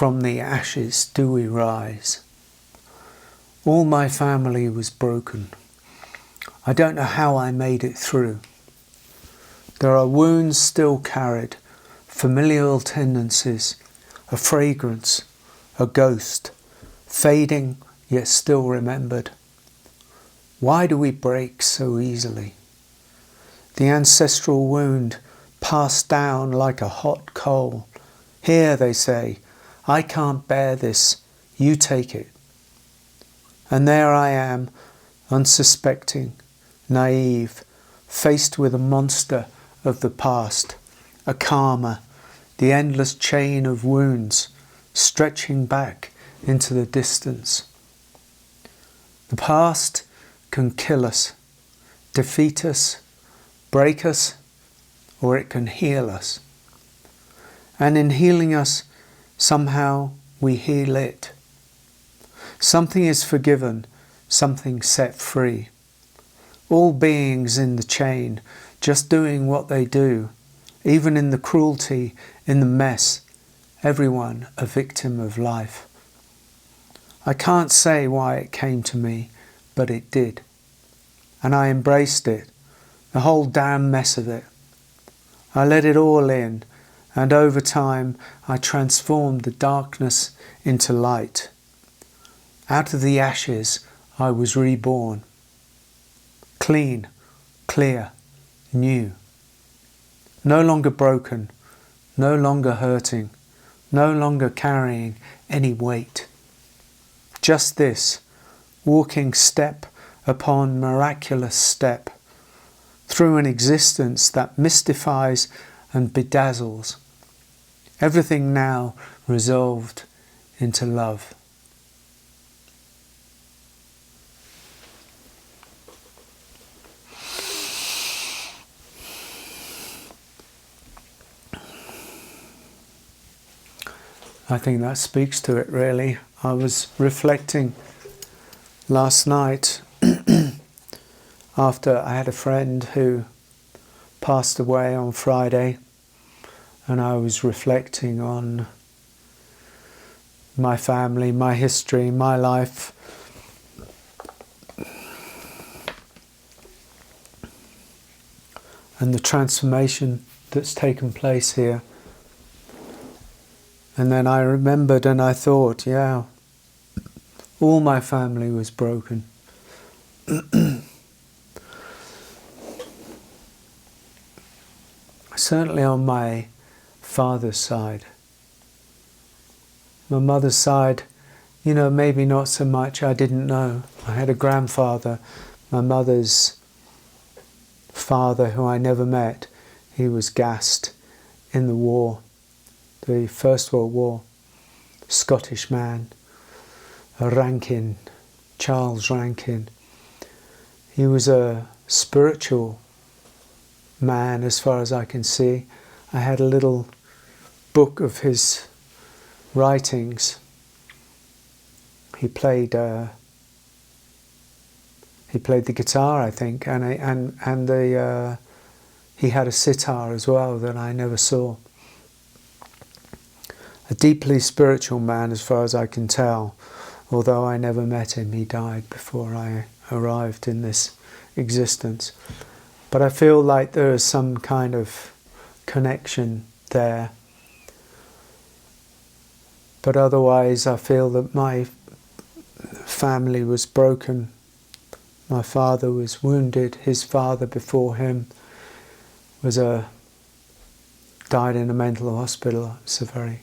from the ashes do we rise. All my family was broken. I don't know how I made it through. There are wounds still carried, familial tendencies, a fragrance, a ghost, fading yet still remembered. Why do we break so easily? The ancestral wound passed down like a hot coal. Here, they say, I can't bear this, you take it. And there I am, unsuspecting, naive, faced with a monster of the past, a karma, the endless chain of wounds stretching back into the distance. The past can kill us, defeat us, break us, or it can heal us. And in healing us, somehow we heal it. Something is forgiven, something set free. All beings in the chain, just doing what they do, even in the cruelty, in the mess, everyone a victim of life. I can't say why it came to me, but it did. And I embraced it, the whole damn mess of it. I let it all in, and over time I transformed the darkness into light. Out of the ashes I was reborn. Clean, clear, new. No longer broken, no longer hurting, no longer carrying any weight. Just this, walking step upon miraculous step, through an existence that mystifies and bedazzles. Everything now resolved into love. I think that speaks to it, really. I was reflecting last night after I had a friend who passed away on Friday, and I was reflecting on my family, my history, my life. And the transformation that's taken place here. And then I remembered and I thought, yeah, all my family was broken. Certainly on my father's side. My mother's side, you know, maybe not so much, I didn't know. I had a grandfather, my mother's father, who I never met. He was gassed in the war, the First World War. Scottish man, a Rankin, Charles Rankin. He was a spiritual man as far as I can see. I had a little book of his writings. He played the guitar, I think, and he had a sitar as well that I never saw. A deeply spiritual man as far as I can tell, although I never met him. He died before I arrived in this existence. But I feel like there is some kind of connection there. But otherwise I feel that my family was broken. My father was wounded. His father before him died in a mental hospital. It's a very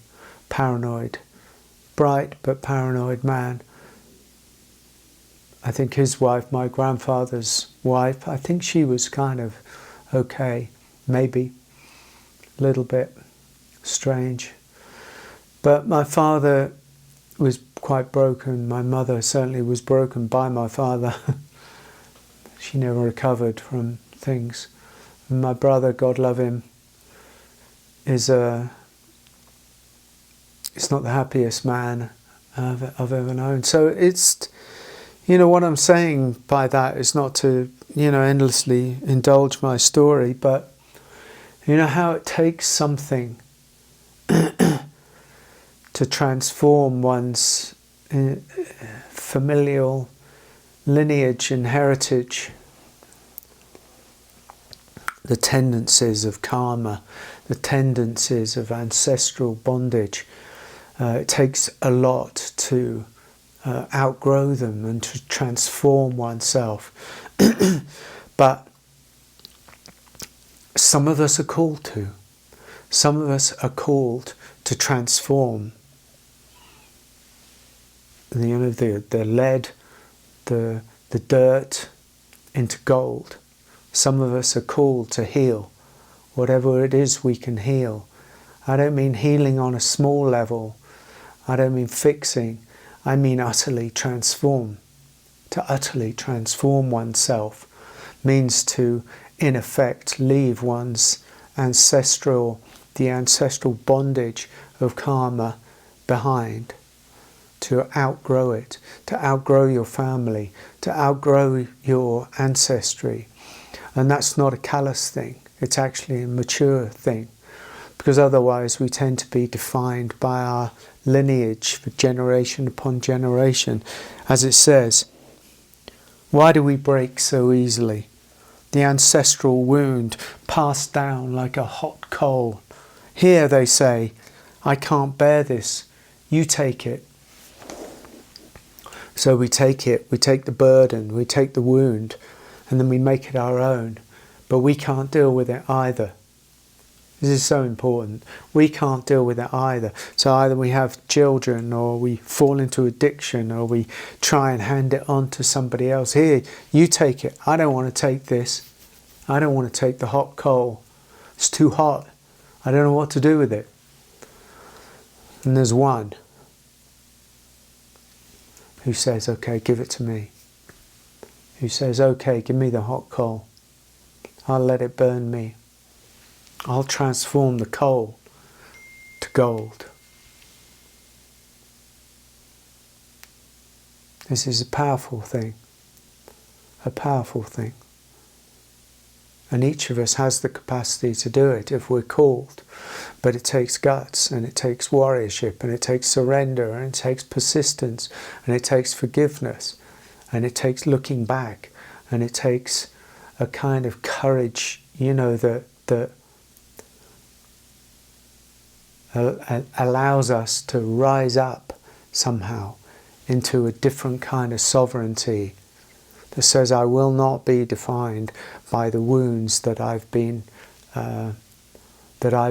paranoid, bright but paranoid man. I think his wife, my grandfather's wife, I think she was kind of okay, maybe a little bit strange. But my father was quite broken. My mother certainly was broken by my father. She never recovered from things. And my brother, God love him, he's not the happiest man I've ever known. So it's, you know, what I'm saying by that is not to, you know, endlessly indulge my story, but you know how it takes something to transform one's familial lineage and heritage, the tendencies of karma, the tendencies of ancestral bondage. It takes a lot to outgrow them and to transform oneself. But some of us are called to. Some of us are called to transform the lead, the dirt into gold. Some of us are called to heal whatever it is we can heal. I don't mean healing on a small level. I don't mean fixing. I mean utterly transform. To utterly transform oneself means to, in effect, leave one's the ancestral bondage of karma behind. To outgrow it, to outgrow your family, to outgrow your ancestry. And that's not a callous thing, it's actually a mature thing. Because otherwise we tend to be defined by our lineage for generation upon generation. As it says, why do we break so easily? The ancestral wound passed down like a hot coal. Here they say, I can't bear this, you take it. So we take it, we take the burden, we take the wound, and then we make it our own. But we can't deal with it either. This is so important. We can't deal with it either. So either we have children, or we fall into addiction, or we try and hand it on to somebody else. Here, you take it. I don't want to take this. I don't want to take the hot coal. It's too hot. I don't know what to do with it. And there's one who says, okay, give it to me. Who says, okay, give me the hot coal. I'll let it burn me. I'll transform the coal to gold. This is a powerful thing. A powerful thing. And each of us has the capacity to do it if we're called. But it takes guts, and it takes warriorship, and it takes surrender, and it takes persistence, and it takes forgiveness, and it takes looking back, and it takes a kind of courage, that allows us to rise up somehow into a different kind of sovereignty that says, I will not be defined by the wounds that I've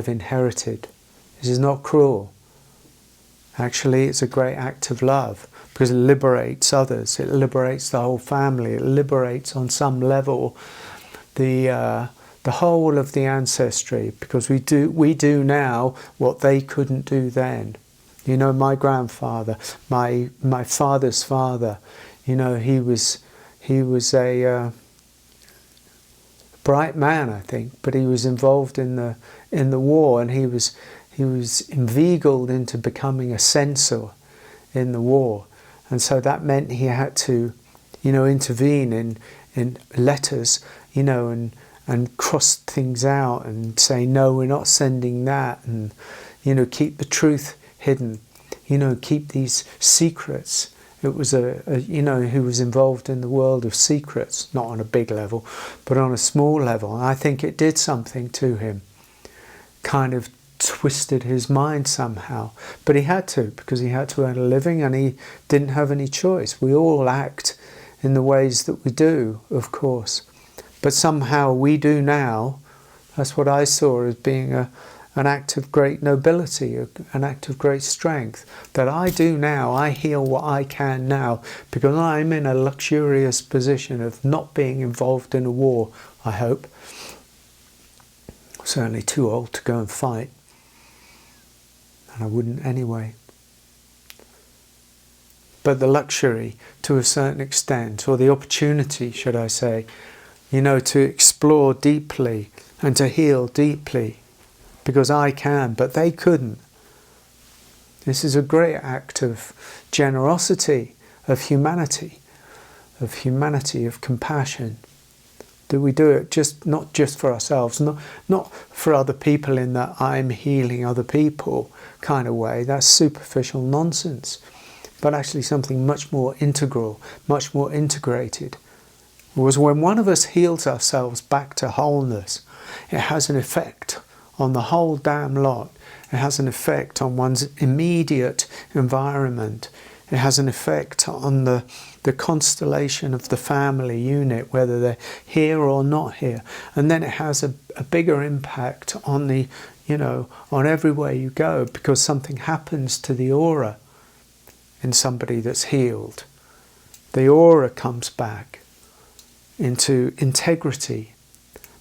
inherited. This is not cruel. Actually, it's a great act of love, because it liberates others. It liberates the whole family. It liberates, on some level, the whole of the ancestry, because we do now what they couldn't do then. My grandfather, my father's father, he was a bright man, I think, but he was involved in the war, and he was inveigled into becoming a censor in the war, and so that meant he had to, intervene in letters, and cross things out and say, no, we're not sending that, and keep the truth hidden, keep these secrets. It was who was involved in the world of secrets, not on a big level, but on a small level. And I think it did something to him, kind of twisted his mind somehow. But he had to, because he had to earn a living, and he didn't have any choice. We all act in the ways that we do, of course. But somehow we do now. That's what I saw as being an act of great nobility, an act of great strength. That I do now, I heal what I can now, because I'm in a luxurious position of not being involved in a war, I hope. Certainly too old to go and fight. And I wouldn't anyway. But the luxury, to a certain extent, or the opportunity, should I say, to explore deeply and to heal deeply, because I can, but they couldn't. This is a great act of generosity, of humanity, of compassion. Do we do it not just for ourselves, not for other people in that I'm healing other people kind of way? That's superficial nonsense. But actually something much more integral, much more integrated. Was when one of us heals ourselves back to wholeness, it has an effect on the whole damn lot. It has an effect on one's immediate environment. It has an effect on the constellation of the family unit, whether they're here or not here. And then it has a bigger impact on the, on everywhere you go, because something happens to the aura in somebody that's healed. The aura comes back into integrity.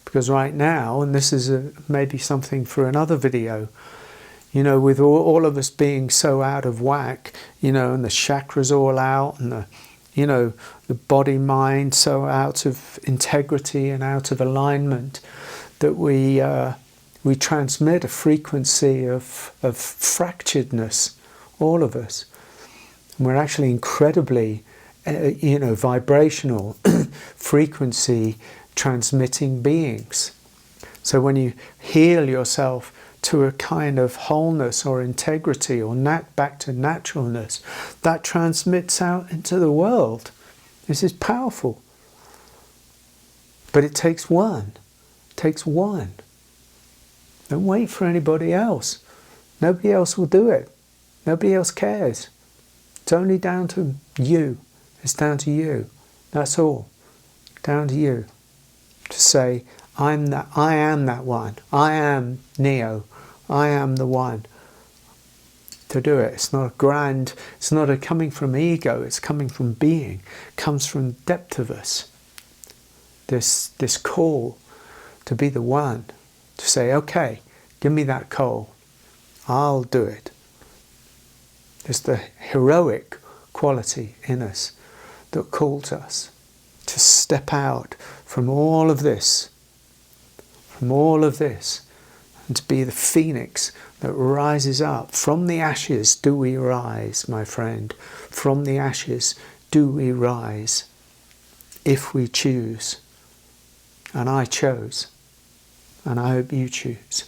Because right now, and this is maybe something for another video, with all of us being so out of whack, and the chakras all out, and the body mind so out of integrity and out of alignment, that we transmit a frequency of fracturedness, all of us. And we're actually incredibly, vibrational frequency transmitting beings. So when you heal yourself to a kind of wholeness or integrity or back to naturalness, that transmits out into the world. This is powerful. But it takes one. It takes one. Don't wait for anybody else. Nobody else will do it. Nobody else cares. It's only down to you. It's down to you. That's all. Down to you. To say, I am that one. I am Neo. I am the one. To do it. It's not it's not coming from ego, it's coming from being. It comes from the depth of us. This call to be the one. To say, okay, give me that call. I'll do it. It's the heroic quality in us that calls us to step out from all of this, and to be the phoenix that rises up. From the ashes do we rise, my friend. From the ashes do we rise, if we choose. And I chose, and I hope you choose.